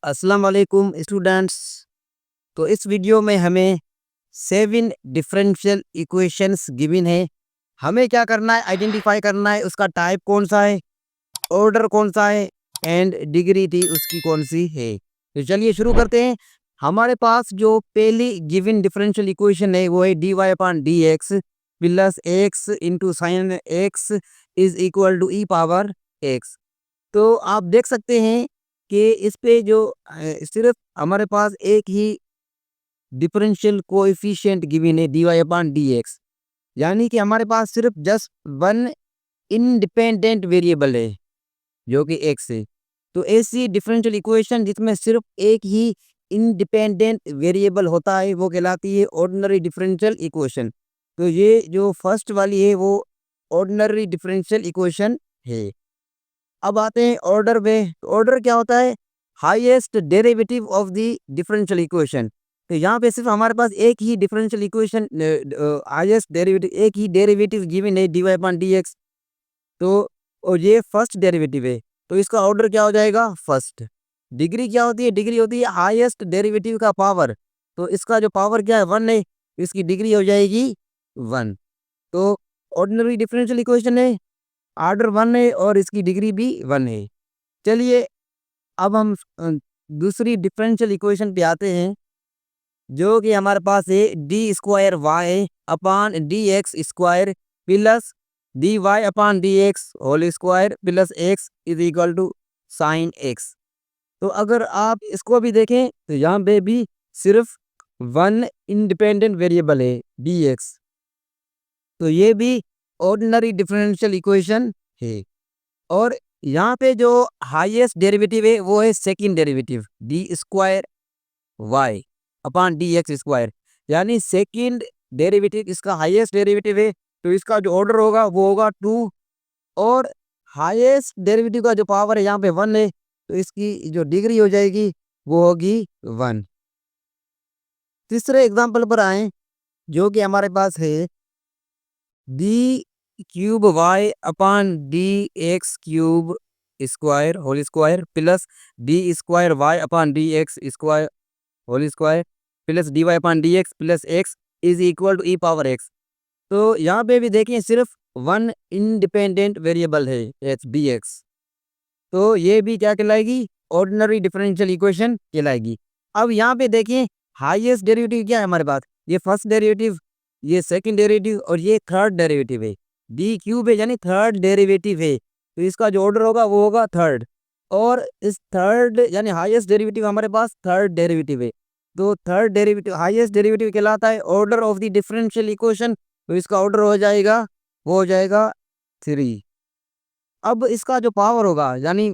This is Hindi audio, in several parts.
अस्सलाम वालेकुम स्टूडेंट्स। तो इस वीडियो में हमें 7 डिफरेंशियल इक्वेशंस गिवन है। हमें क्या करना है, आइडेंटिफाई करना है उसका टाइप कौन सा है, ऑर्डर कौन सा है एंड डिग्री थी उसकी कौन सी है। तो चलिए शुरू करते हैं। हमारे पास जो पहली गिवन डिफरेंशियल इक्वेशन है वो है dy upon D x plus X into sine X is equal to E power x. तो आप देख सकते हैं कि इस पे जो सिर्फ हमारे पास एक ही डिफरेंशियल कोएफिशिएंट गिवन है dy अपॉन dx, यानी कि हमारे पास सिर्फ जस्ट वन इंडिपेंडेंट वेरिएबल है जो कि x है। तो ऐसी डिफरेंशियल इक्वेशन जिसमें सिर्फ एक ही इंडिपेंडेंट वेरिएबल होता है वो कहलाती है ऑर्डिनरी डिफरेंशियल इक्वेशन। तो ये जो फर्स्ट वाली है वो ऑर्डिनरी डिफरेंशियल इक्वेशन है। अब आते हैं ऑर्डर में। ऑर्डर क्या होता है? Highest derivative of the differential equation. तो यहाँ पे सिर्फ हमारे पास एक ही डिफरेंशियल इक्वेशन, हाईएस्ट डेरिवेटिव, एक ही डेरिवेटिव गिवन है dy अपॉन dx। तो और ये फर्स्ट डेरिवेटिव है, तो इसका ऑर्डर क्या हो जाएगा? फर्स्ट। डिग्री क्या होती है? डिग्री होती है हाईएस्ट डेरिवेटिव का पावर। तो इसका जो पावर क्या है? 1 है, इसकी डिग्री हो जाएगी 1। तो ऑर्डिनरी डिफरेंशियल इक्वेशन है, ऑर्डर 1 है और इसकी डिग्री भी 1 है। चलिए अब हम दूसरी डिफरेंशियल इक्वेशन पे आते हैं जो कि हमारे पास है d square y upon D x square plus d y upon D x whole square plus x is equal to sine x. तो अगर आप इसको भी देखें तो यहाँ पे भी सिर्फ वन इंडिपेंडेंट वेरिएबल है डी एक्स। तो ये भी ऑर्डिनरी डिफरेंशियल इक्वेशन है। और यहाँ पे जो हाईएस्ट डेरिवेटिव है वो है second derivative d square y upon D x square, यानी सेकंड डेरिवेटिव इसका हाईएस्ट डेरिवेटिव है। तो इसका जो ऑर्डर होगा वो होगा 2 और हाईएस्ट डेरिवेटिव का जो पावर है यहाँ पे 1 है, तो इसकी जो डिग्री हो जाएगी वो होगी 1। तीसरे एग्जाम्पल पर आए जो कि हमारे पास है d cube y upon D x cube square whole square plus d square y upon D x square whole square plus d y upon D x plus x is equal to E power x. तो यहाँ पे भी देखिए सिर्फ वन इंडिपेंडेंट वेरिएबल है एच डी एक्स। तो ये भी क्या कहलाएगी? ऑर्डिनरी डिफरेंशियल इक्वेशन कहलाएगी। अब यहाँ पे देखिए हाईएस्ट डेरिवेटिव क्या है हमारे पास? ये फर्स्ट डेरिवेटिव, ये सेकंड डेरिवेटिव और ये थर्ड डेरिवेटिव है। डी क्यूब है यानी थर्ड डेरिवेटिव है, तो इसका जो ऑर्डर होगा वो होगा थर्ड। और इस थर्ड यानी हाईएस्ट डेरिवेटिव हमारे पास थर्ड डेरिवेटिव है, तो थर्ड डेरिवेटिव हाईएस्ट डेरिवेटिव कहलाता है order of the differential equation. तो इसका ऑर्डर हो जाएगा वो हो जाएगा 3। अब इसका जो पावर होगा यानी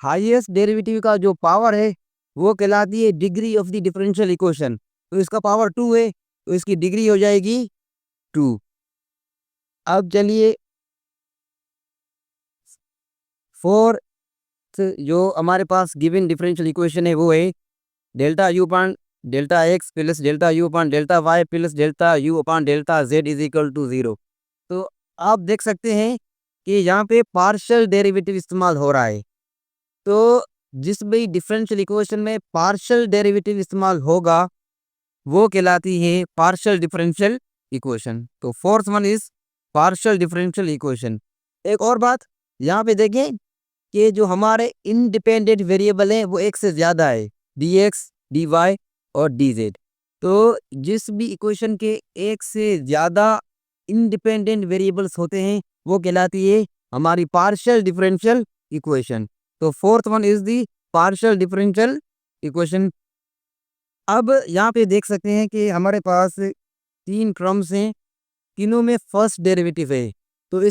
हाईएस्ट डेरिवेटिव का जो पावर है वो कहलाती है degree of the differential equation. तो इसका पावर 2 है, तो इसकी डिग्री हो जाएगी 2। अब चलिए फोर्थ जो हमारे पास गिवन डिफरेंशियल इक्वेशन है वो है delta u upon delta x plus delta u upon delta y plus delta u upon delta z is equal to 0। तो आप देख सकते हैं कि यहाँ पे पार्शियल डेरिवेटिव इस्तेमाल हो रहा है। तो जिस भी डिफरेंशियल इक्वेशन में पार्शियल डेरिवेटिव इस्तेमाल होगा वो कहलाती है पार्शियल डिफरेंशियल इक्वेशन। तो fourth one is partial differential equation. एक और बात यहाँ पे देखें कि जो हमारे इंडिपेंडेंट वेरिएबल हैं वो एक से ज़्यादा है, डी एक्स डी वाई और डी जेड। तो जिस भी इक्वेशन के एक से ज़्यादा इंडिपेंडेंट वेरिएबल्स होते हैं वो कहलाती है हमारी पार्शियल डिफरेंशियल इक्वेशन। तो fourth one is the partial differential equation. अब यहाँ पे देख सकते हैं कि हमारे पास 3 टर्म्स हैं, तीनों में फर्स्ट डेरिवेटिव है। तो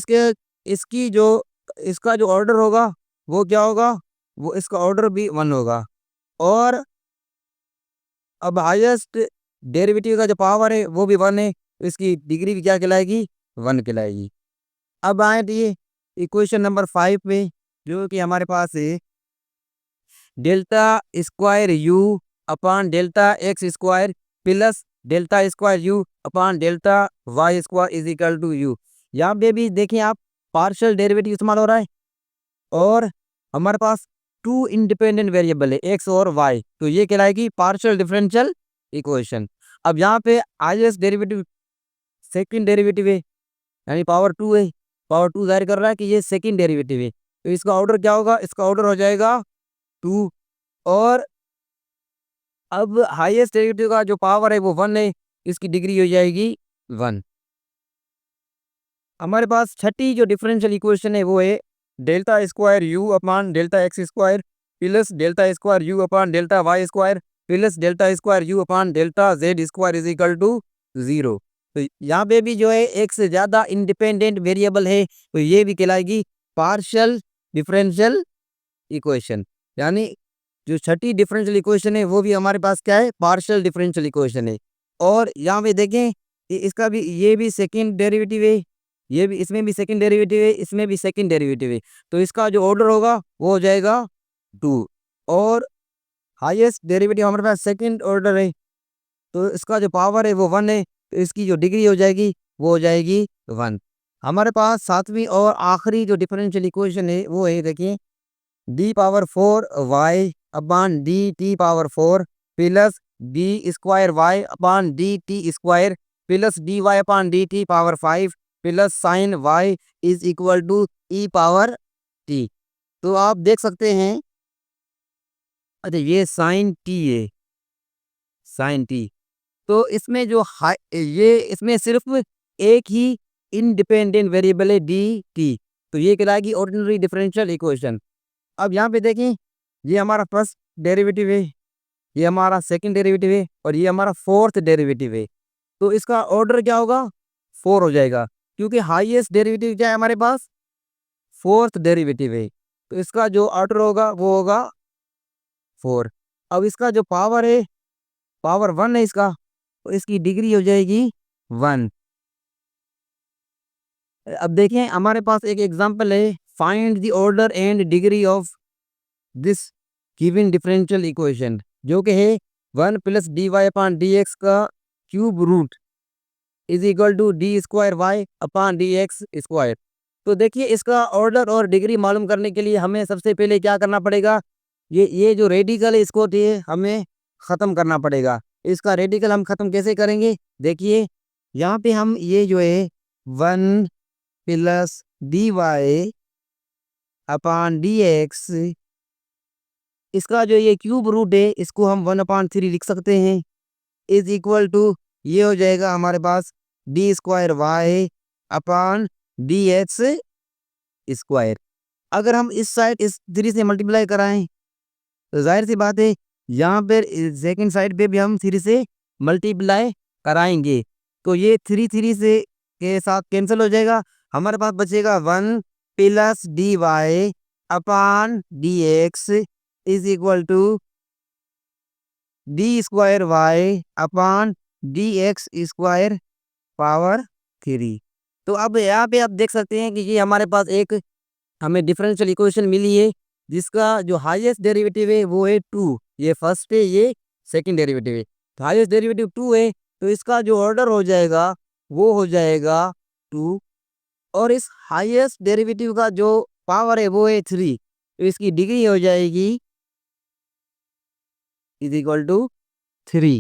इसकी जो इसका जो ऑर्डर होगा वो क्या होगा? वो इसका ऑर्डर भी 1 होगा। और अब हाईएस्ट डेरिवेटिव का जो पावर है वो भी 1 है, तो इसकी डिग्री भी क्या कहलाएगी? 1 कहलाएगी। अब आए दिए इक्वेशन नंबर 5 पे जो कि हमारे पास है delta square u upon delta x square plus delta square u upon delta y square is equal to u. यहाँ पे भी देखिए आप पार्शियल डेरिवेटिव इस्तेमाल हो रहा है और हमारे पास टू इंडिपेंडेंट वेरिएबल है एक्स और वाई, तो ये कहलाएगी पार्शियल डिफरेंशियल इक्वेशन। अब यहाँ पे हाईएस्ट डेरिवेटिव सेकंड डेरिवेटिव है, यानी पावर टू है, पावर टू जाहिर कर रहा है कि ये सेकंड डेरिवेटिव है, तो इसका ऑर्डर क्या होगा, इसका ऑर्डर हो जाएगा टू। और अब हाईएस्ट डेरिवेटिव का जो पावर है वो वन है, इसकी डिग्री हो जाएगी वन। हमारे पास छठी जो डिफरेंशियल इक्वेशन है वो है delta square u upon delta x square plus delta square u upon delta y square plus delta square u upon delta z square is equal to zero. तो यहाँ पे भी जो है एक से ज़्यादा इंडिपेंडेंट वेरिएबल है, तो ये भी कहलाएगी पार्शियल डिफरेंशियल इक्वेशन। यानी जो छठी डिफरेंशियल इक्वेशन है वो भी हमारे पास क्या है, पार्शियल डिफरेंशियल इक्वेशन है। और यहाँ पे देखें इसका भी, ये भी सेकंड डेरिवेटिव है, ये भी, इसमें भी सेकंड डेरिवेटिव है, इसमें भी सेकंड डेरिवेटिव है, तो इसका जो ऑर्डर होगा वो हो जाएगा टू। और हाईएस्ट डेरिवेटिव हमारे पास सेकंड ऑर्डर है, तो इसका जो पावर है वो वन है, तो इसकी जो डिग्री हो जाएगी वो हो जाएगी वन। हमारे पास सातवीं और आखिरी जो डिफरेंशियल इक्वेशन है वो है, देखिए d power four y upon d t power four plus d square y upon d t square plus d y upon d t power five plus sine y is equal to E power t. तो आप देख सकते हैं, अच्छा ये साइन टी है, साइन टी, तो इसमें जो ये इसमें सिर्फ एक ही इंडिपेंडेंट वेरिएबल है डी टी, तो ये कहलाएगी ऑर्डिनरी डिफरेंशियल इक्वेशन। अब यहाँ पे देखें, ये हमारा फर्स्ट डेरिवेटिव है, ये हमारा सेकंड डेरिवेटिव है और ये हमारा फोर्थ डेरिवेटिव है, तो इसका ऑर्डर क्या होगा, फोर हो जाएगा, क्योंकि हाईएस्ट डेरिवेटिव क्या है हमारे पास, फोर्थ डेरिवेटिव है, तो इसका जो ऑर्डर होगा वो होगा फोर। अब इसका जो पावर है, पावर वन है इसका, तो इसकी डिग्री हो जाएगी वन। अब देखें हमारे पास एक एग्जांपल है, find the order and degree of this given differential equation, जो कि है one plus d y upon d x का cube root is equal to d square y upon d x square. तो देखिए इसका ऑर्डर और डिग्री मालूम करने के लिए हमें सबसे पहले क्या करना पड़ेगा, ये जो रेडिकल है इसको हमें ख़त्म करना पड़ेगा। इसका रेडिकल हम ख़त्म कैसे करेंगे, देखिए यहाँ पे हम ये जो है one plus d y upon d x, इसका जो ये क्यूब रूट है इसको हम वन अपान थ्री लिख सकते हैं, इज इक्वल टू ये हो जाएगा हमारे पास D square y upon d x square. अगर हम इस साइड इस थ्री से मल्टीप्लाई कराएं तो जाहिर सी बात है यहाँ पर सेकंड साइड पे भी हम थ्री से मल्टीप्लाई कराएंगे, तो ये थ्री थ्री से के साथ कैंसिल हो जाएगा, हमारे पास बचेगा one plus d y upon d x is equal to d square y upon d x square power three. तो अब यहाँ पे आप देख सकते हैं कि ये हमारे पास एक हमें डिफरेंशियल इक्वेशन मिली है, जिसका जो हाईएस्ट डेरिवेटिव है वो है टू, ये फर्स्ट है, ये सेकंड डेरिवेटिव है, तो हाईएस्ट डेरिवेटिव टू है, तो इसका जो ऑर्डर हो जाएगा वो हो जाएगा टू। और इस हाईएस्ट डेरिवेटिव का जो पावर है वो है थ्री, तो इसकी डिग्री हो जाएगी इज इक्वल टू थ्री।